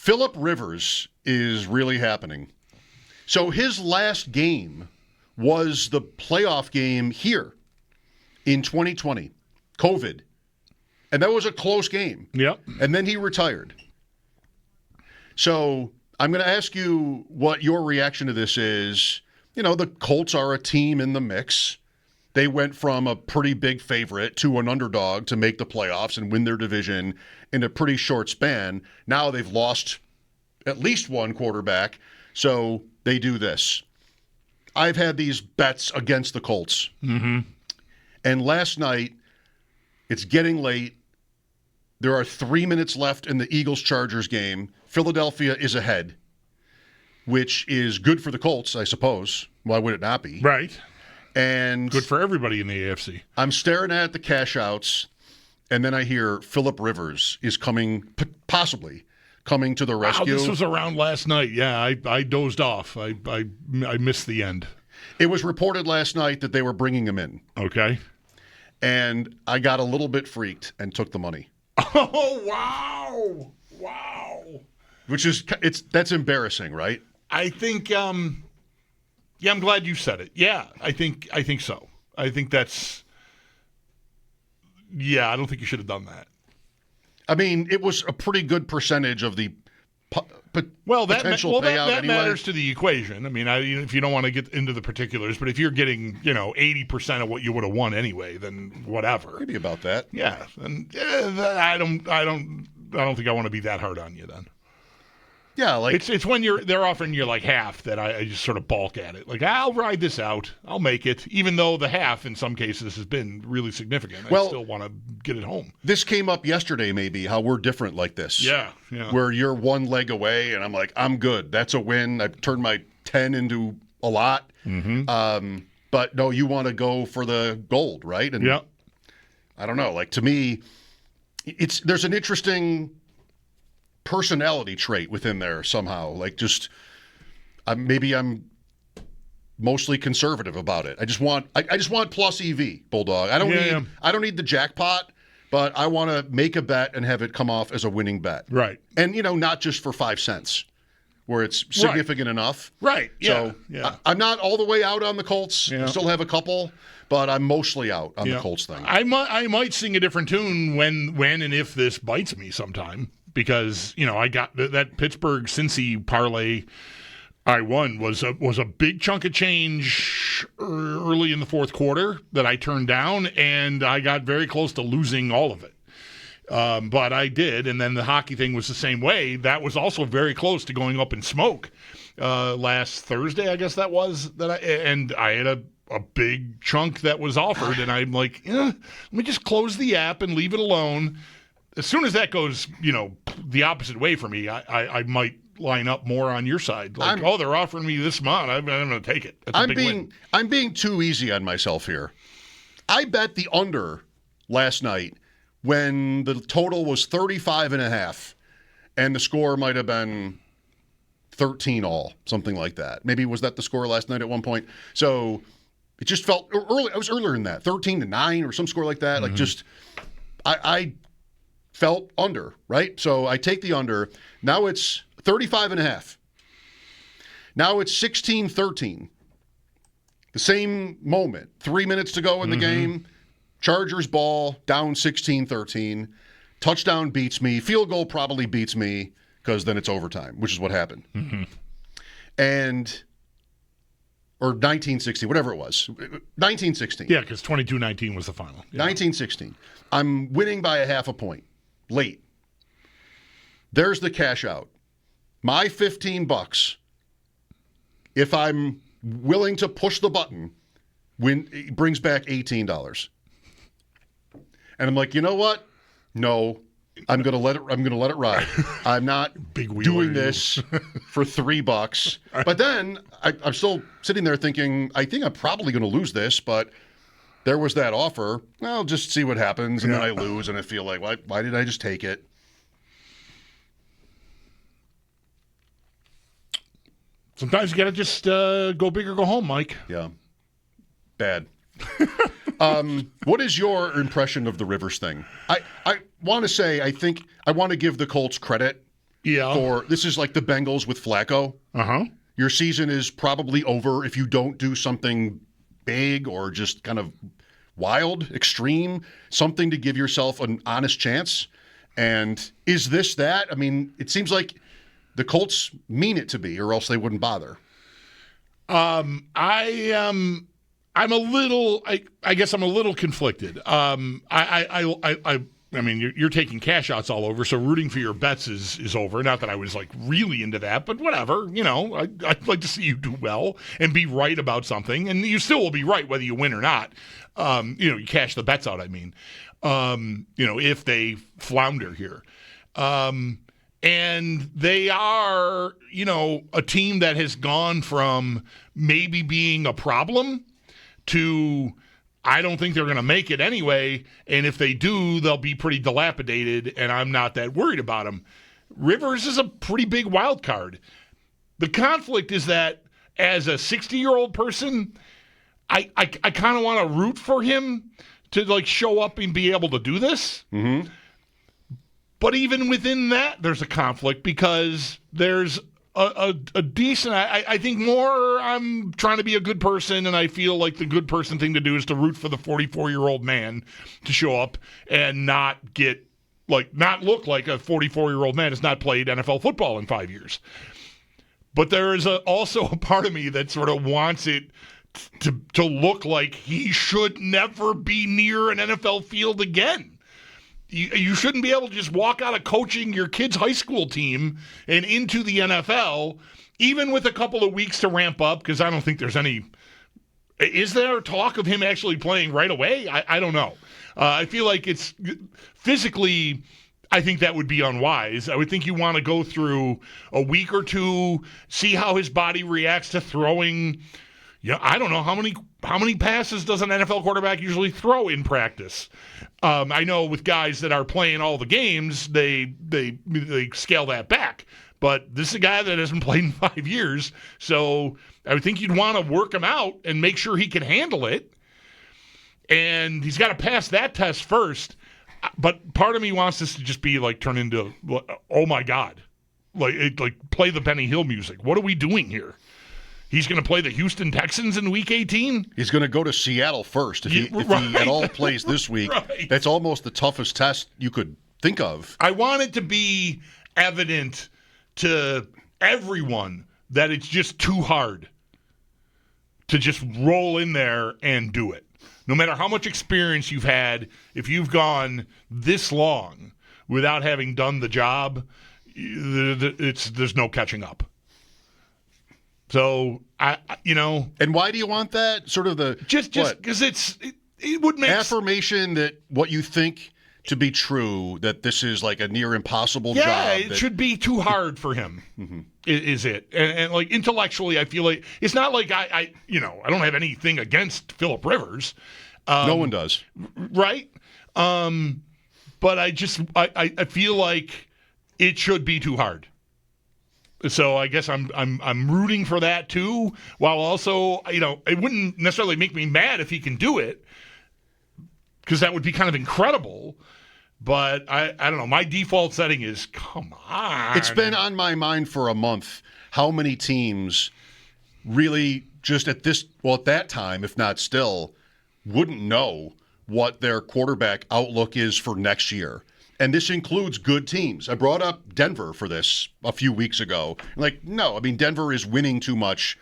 Phillip Rivers is really happening. So his last game was the playoff game here in 2020, COVID. And that was a close game. Yep. And then he retired. So I'm going to ask you what your reaction to this is. You know, the Colts are a team in the mix. They went from a pretty big favorite to an underdog to make the playoffs and win their division in a pretty short span. Now they've lost at least one quarterback, so they do this. I've had these bets against the Colts. Mm-hmm. And last night, it's getting late. There are 3 minutes left in the Eagles-Chargers game. Philadelphia is ahead, which is good for the Colts, I suppose. Why would it not be? Right. And good for everybody in the AFC. I'm staring at the cash outs, and then I hear Phillip Rivers is possibly coming to the rescue. Wow, this was around last night. Yeah, I dozed off. I missed the end. It was reported last night that they were bringing him in. Okay. And I got a little bit freaked and took the money. Oh, wow. Wow. That's embarrassing, right? I think yeah, I'm glad you said it. Yeah, I think so. I think that's yeah, I don't think you should have done that. I mean, it was a pretty good percentage of the potential payout that anyway. matters to the equation. I mean, if you don't want to get into the particulars, but if you're getting 80% of what you would have won anyway, then whatever. Maybe about that. Yeah, and I don't think I want to be that hard on you then. Yeah, like it's when they're offering you like half that I just sort of balk at it. Like, I'll ride this out. I'll make it. Even though the half in some cases has been really significant. I still want to get it home. This came up yesterday maybe, how we're different like this. Yeah. Where you're one leg away and I'm like, I'm good. That's a win. I've turned my 10 into a lot. Mm-hmm. But no, you want to go for the gold, right? And yeah. I don't know. Like, to me, there's an interesting personality trait within there somehow. Like, just maybe I'm mostly conservative about it. I just want plus EV, Bulldog. I don't need the jackpot, but I want to make a bet and have it come off as a winning bet. Right. And not just for 5 cents, where it's significant enough. Right. Yeah. So I'm not all the way out on the Colts. Yeah. I still have a couple, but I'm mostly out on the Colts thing. I might sing a different tune when and if this bites me sometime. Because, I got that Pittsburgh-Cincy parlay I won was a big chunk of change early in the fourth quarter that I turned down, and I got very close to losing all of it. But I did, and then the hockey thing was the same way. That was also very close to going up in smoke last Thursday, I guess that was. And I had a big chunk that was offered, and I'm like, let me just close the app and leave it alone. As soon as that goes, the opposite way for me, I might line up more on your side. Like, they're offering me this amount. I'm going to take it. That's a big win. I'm being too easy on myself here. I bet the under last night when the total was 35.5, and the score might have been 13 all, something like that. Maybe was that the score last night at one point? So it just felt early. I was earlier than that, 13-9 or some score like that. Mm-hmm. I felt under, right? So I take the under. Now it's 35.5. Now it's 16-13. The same moment. 3 minutes to go in the game. Chargers ball, down 16-13. Touchdown beats me. Field goal probably beats me because then it's overtime, which is what happened. Mm-hmm. Or 19-16, whatever it was. 19-16. Yeah, because 22-19 was the final. Yeah. 19-16. I'm winning by a half a point. Late. There's the cash out. My $15, if I'm willing to push the button, it brings back $18. And I'm like, you know what? No, I'm gonna let it ride. I'm not doing this for $3. But then I'm still sitting there thinking, I think I'm probably gonna lose this, but there was that offer. I'll just see what happens, and then I lose, and I feel like, why did I just take it? Sometimes you got to just go big or go home, Mike. Yeah. Bad. What is your impression of the Rivers thing? I want to say, I think I want to give the Colts credit Yeah. This is like the Bengals with Flacco. Your season is probably over if you don't do something big or just kind of wild, extreme, something to give yourself an honest chance. And is this that? I mean, it seems like the Colts mean it to be, or else they wouldn't bother. I'm a little. I guess I'm a little conflicted. I mean, you're taking cash outs all over, so rooting for your bets is over. Not that I was like really into that, but whatever. I'd like to see you do well and be right about something, and you still will be right whether you win or not. You cash the bets out. I mean, if they flounder here, and they are, a team that has gone from maybe being a problem to I don't think they're going to make it anyway, and if they do, they'll be pretty dilapidated, and I'm not that worried about them. Rivers is a pretty big wild card. The conflict is that as a 60-year-old person, I kind of want to root for him to show up and be able to do this. Mm-hmm. But even within that, there's a conflict because there's a decent, I think more I'm trying to be a good person, and I feel like the good person thing to do is to root for the 44-year-old man to show up and not look like a 44-year-old man has not played NFL football in 5 years. But there is also a part of me that sort of wants it to look like he should never be near an NFL field again. You shouldn't be able to just walk out of coaching your kid's high school team and into the NFL, even with a couple of weeks to ramp up, because I don't think there's any – is there talk of him actually playing right away? I don't know. I feel like it's – physically, I think that would be unwise. I would think you want to go through a week or two, see how his body reacts to throwing – I don't know how many passes does an NFL quarterback usually throw in practice. I know with guys that are playing all the games, they scale that back. But this is a guy that hasn't played in 5 years, so I would think you'd want to work him out and make sure he can handle it. And he's got to pass that test first. But part of me wants this to just be turn into, oh my God, play the Benny Hill music. What are we doing here? He's going to play the Houston Texans in Week 18? He's going to go to Seattle first if he at all plays this week. Right. That's almost the toughest test you could think of. I want it to be evident to everyone that it's just too hard to just roll in there and do it. No matter how much experience you've had, if you've gone this long without having done the job, there's no catching up. So, And why do you want that? Sort of the... Just because it would make... Affirmation that what you think to be true, that this is like a near impossible job. Yeah, it should be too hard for him, is it? And intellectually, I feel like... It's not like I don't have anything against Phillip Rivers. No one does. Right? But I feel like it should be too hard. So I guess I'm rooting for that too, while also, it wouldn't necessarily make me mad if he can do it, because that would be kind of incredible. But I don't know. My default setting is, come on. It's been on my mind for a month how many teams really just at that time, if not still, wouldn't know what their quarterback outlook is for next year. And this includes good teams. I brought up Denver for this a few weeks ago. No, Denver is winning too much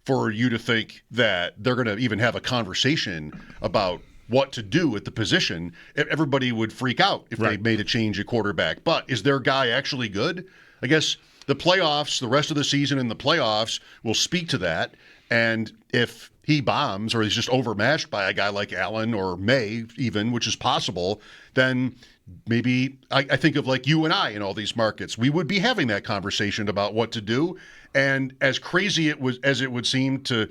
for you to think that they're going to even have a conversation about what to do at the position. Everybody would freak out if they made a change at quarterback. But is their guy actually good? I guess the playoffs, the rest of the season in the playoffs will speak to that. And if he bombs or he's just overmatched by a guy like Allen or May even, which is possible, then maybe I think of you and I in all these markets. We would be having that conversation about what to do. And as crazy as it would seem to,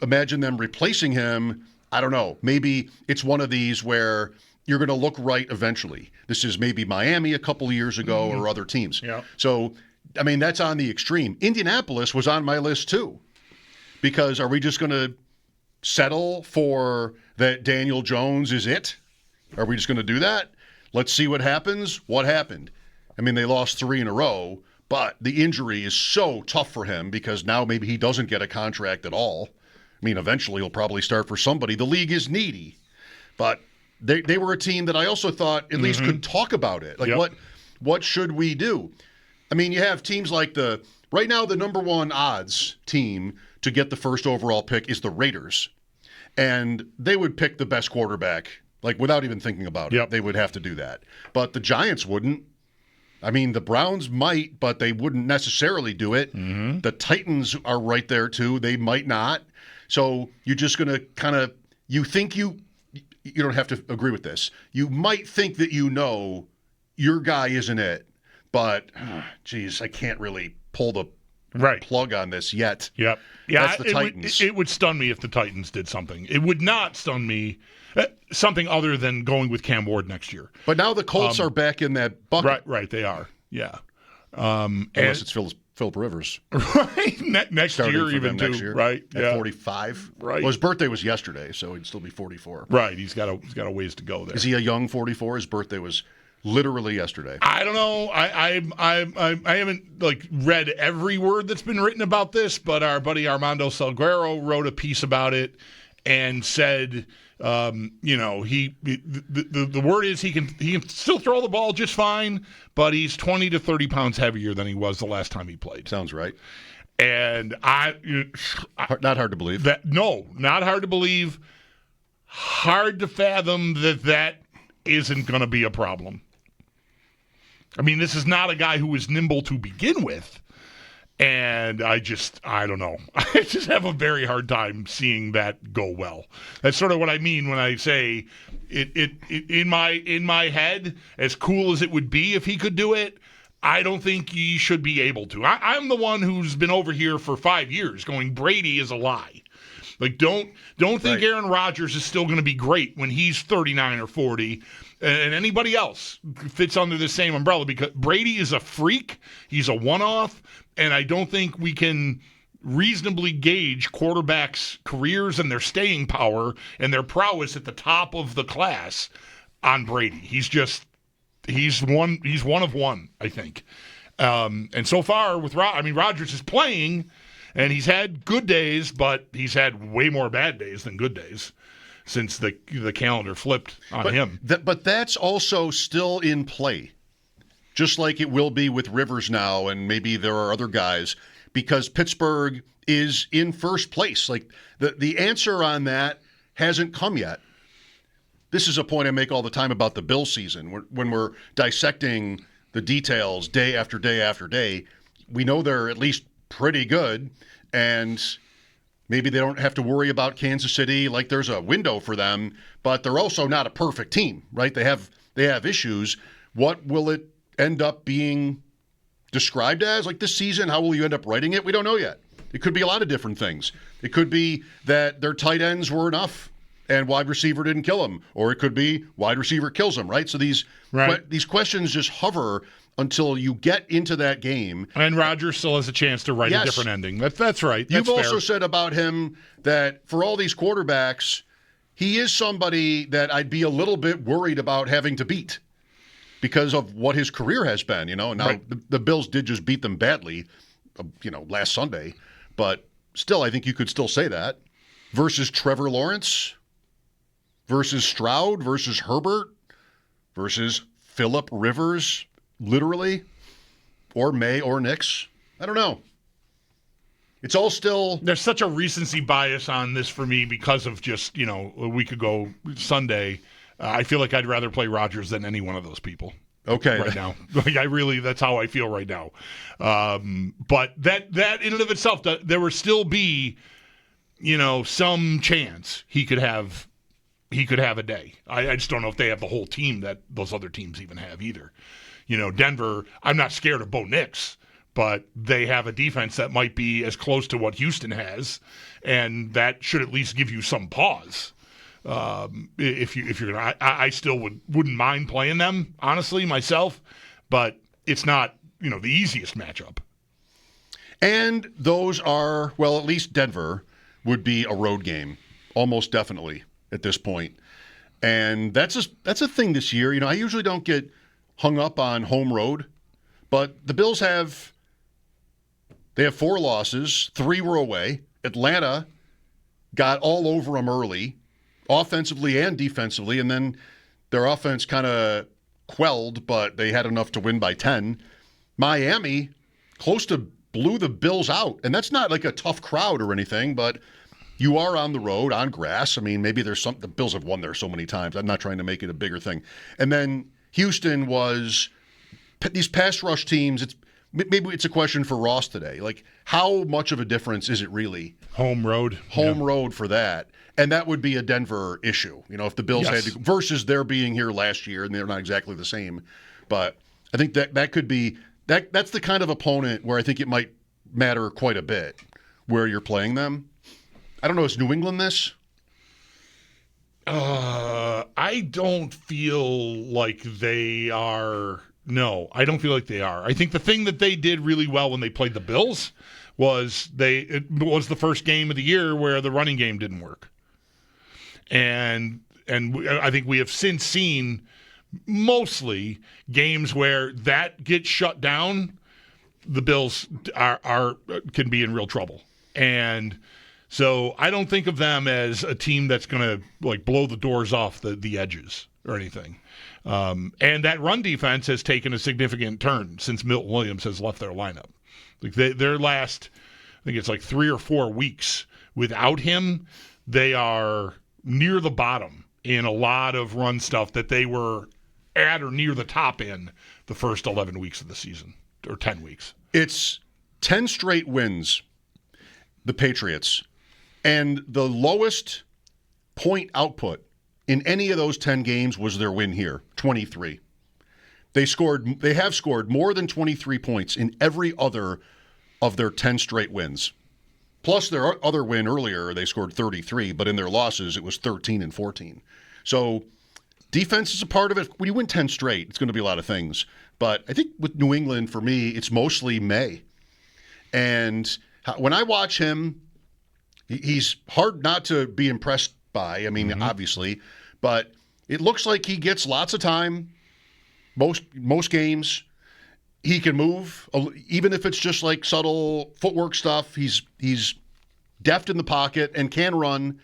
imagine them replacing him, I don't know. Maybe it's one of these where you're going to look right eventually. This is maybe Miami a couple of years ago or other teams. Yeah. So, that's on the extreme. Indianapolis was on my list too. Because are we just going to settle for that Daniel Jones is it? Are we just going to do that? Let's see what happens. What happened? I mean, they lost 3 in a row, but the injury is so tough for him because now maybe he doesn't get a contract at all. I mean, eventually he'll probably start for somebody. The league is needy. But they were a team that I also thought at least could talk about it. Like, what should we do? I mean, you have teams like right now the number one odds team to get the first overall pick is the Raiders. And they would pick the best quarterback, like without even thinking about it. They would have to do that. But the Giants wouldn't. I mean, the Browns might, but they wouldn't necessarily do it. The Titans are right there too. They might not. So you're just going to kind of, you don't have to agree with this. You might think that your guy isn't it, but geez, I can't really pull the plug on this yet. Yeah, that's the Titans. It would stun me if the Titans did something. It would not stun me something other than going with Cam Ward next year. But now the Colts are back in that bucket. Right, they are. Yeah. Unless it's Phillip Rivers. Right. Next year, even too. Next year, right. At 45. Right. Well, his birthday was yesterday, so he'd still be 44. Right. He's got a ways to go there. Is he a young 44? His birthday was literally yesterday. I don't know. I haven't read every word that's been written about this, but our buddy Armando Salguero wrote a piece about it and said, the word is he can still throw the ball just fine, but he's 20 to 30 pounds heavier than he was the last time he played. Sounds right. And not hard to believe. Not hard to believe. Hard to fathom that isn't going to be a problem. I mean, this is not a guy who is nimble to begin with. And I don't know. I just have a very hard time seeing that go well. That's sort of what I mean when I say it in my head, as cool as it would be if he could do it, I don't think he should be able to. I'm the one who's been over here for 5 years going, Brady is a lie. Like, don't think Aaron Rodgers is still going to be great when he's 39 or 40, and anybody else fits under the same umbrella, because Brady is a freak. He's a one-off, and I don't think we can reasonably gauge quarterbacks' careers and their staying power and their prowess at the top of the class on Brady. He's one of one, I think. And so far with Rodgers is playing, and he's had good days, but he's had way more bad days than good days since the calendar flipped on him. But that's also still in play, just like it will be with Rivers now, and maybe there are other guys, because Pittsburgh is in first place. Like, the answer on that hasn't come yet. This is a point I make all the time about the Bill season. When we're dissecting the details day after day after day, we know they're at least pretty good, and maybe they don't have to worry about Kansas City like there's a window for them, but they're also not a perfect team, right? They have issues. What will it end up being described as? Like, this season, how will you end up writing it? We don't know yet. It could be a lot of different things. It could be that their tight ends were enough and wide receiver didn't kill them, or it could be wide receiver kills them, right? So these questions just hover until you get into that game. And Rodgers still has a chance to write a different ending. That's right. That's You've also said about him that for all these quarterbacks, he is somebody that I'd be a little bit worried about having to beat because of what his career has been, And now the Bills did just beat them badly, last Sunday. But still, I think you could still say that. Versus Trevor Lawrence, versus Stroud, versus Herbert, versus Phillip Rivers, literally, or May or Nix. I don't know. It's all still... There's such a recency bias on this for me because of just, a week ago, Sunday. I feel like I'd rather play Rodgers than any one of those people. Okay. Right now. That's how I feel right now. But that in and of itself, there would still be, some chance he could have a day. I just don't know if they have the whole team that those other teams even have either. Denver, I'm not scared of Bo Nix, but they have a defense that might be as close to what Houston has, and that should at least give you some pause. If you're gonna, I still wouldn't mind playing them, honestly, myself, but it's not the easiest matchup. And those are, well, at least Denver would be a road game, almost definitely at this point. And that's a thing this year. I usually don't get hung up on home road But the Bills have 4 losses, 3 were away. Atlanta got all over them early, offensively and defensively, and then their offense kind of quelled, but they had enough to win by 10. Miami close to blew the Bills out, and that's not like a tough crowd or anything, but you are on the road, on grass. I mean, maybe there's some. The Bills have won there so many times. I'm not trying to make it a bigger thing. And then Houston was these pass rush teams. Maybe it's a question for Ross today. Like, how much of a difference is it really? Home road For that. And that would be a Denver issue. If the Bills had to, versus their being here last year, and they're not exactly the same. But I think that could be that's the kind of opponent where I think it might matter quite a bit where you're playing them. I don't know. Is New England this? I don't feel like they are. No, I don't feel like they are. I think the thing that they did really well when they played the Bills was it was the first game of the year where the running game didn't work. And I think we have since seen mostly games where that gets shut down, the Bills can be in real trouble. And so I don't think of them as a team that's going to like blow the doors off the edges or anything. And that run defense has taken a significant turn since Milton Williams has left their lineup. Like their last, I think it's like 3 or 4 weeks without him, they are near the bottom in a lot of run stuff that they were at or near the top in the first 11 weeks of the season, or 10 weeks. It's 10 straight wins, the Patriots, and the lowest point output in any of those 10 games was their win here, 23. They have scored more than 23 points in every other of their 10 straight wins. Plus their other win earlier, they scored 33, but in their losses, it was 13 and 14. So defense is a part of it. When you win 10 straight, it's going to be a lot of things. But I think with New England, for me, it's mostly May. And when I watch him, he's hard not to be impressed by. I mean, obviously. But it looks like he gets lots of time, most games. He can move, even if it's just like subtle footwork stuff. He's deft in the pocket and can run,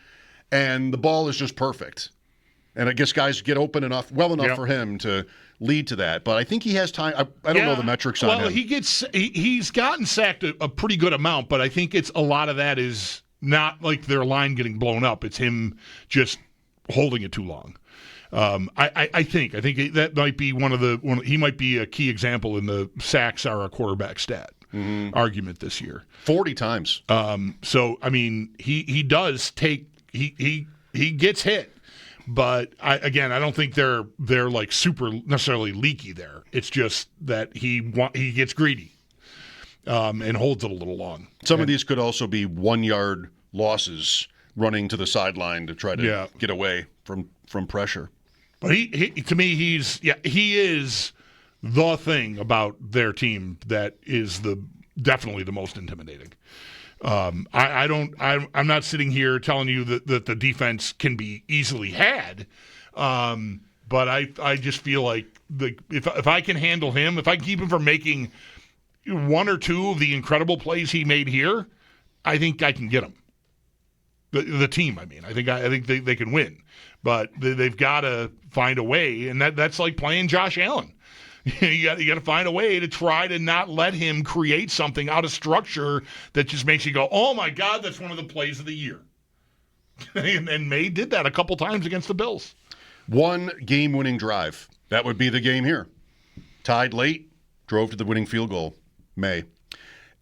and the ball is just perfect. And I guess guys get open enough, for him to lead to that. But I think he has time. I don't know the metrics on him. Well, he's gotten sacked a pretty good amount, but I think it's a lot of that is not like their line getting blown up. It's him just holding it too long. I think that might be he might be a key example in the sacks are a quarterback stat argument this year. 40 times. So I mean, he does take he gets hit, but I don't think they're like super necessarily leaky there. It's just that he gets greedy and holds it a little long. Some of these could also be 1-yard losses running to the sideline to try to get away from pressure. But he to me, he is the thing about their team that is definitely the most intimidating. I'm not sitting here telling you that the defense can be easily had, but I just feel like if I can handle him, if I can keep him from making 1 or 2 of the incredible plays he made here, I think I can get him. The team, I mean, I think they can win, but they've got to find a way, and that's like playing Josh Allen. you got to find a way to try to not let him create something out of structure that just makes you go, "Oh my God, that's one of the plays of the year." and May did that a couple times against the Bills. 1 game-winning drive. That would be the game here. Tied late, drove to the winning field goal. May.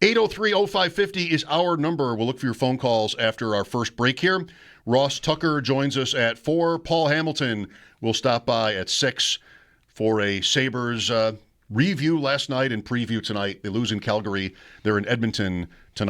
803-0550 is our number. We'll look for your phone calls after our first break here. Ross Tucker joins us at 4. Paul Hamilton will stop by at 6 for a Sabres review last night and preview tonight. They lose in Calgary. They're in Edmonton tonight.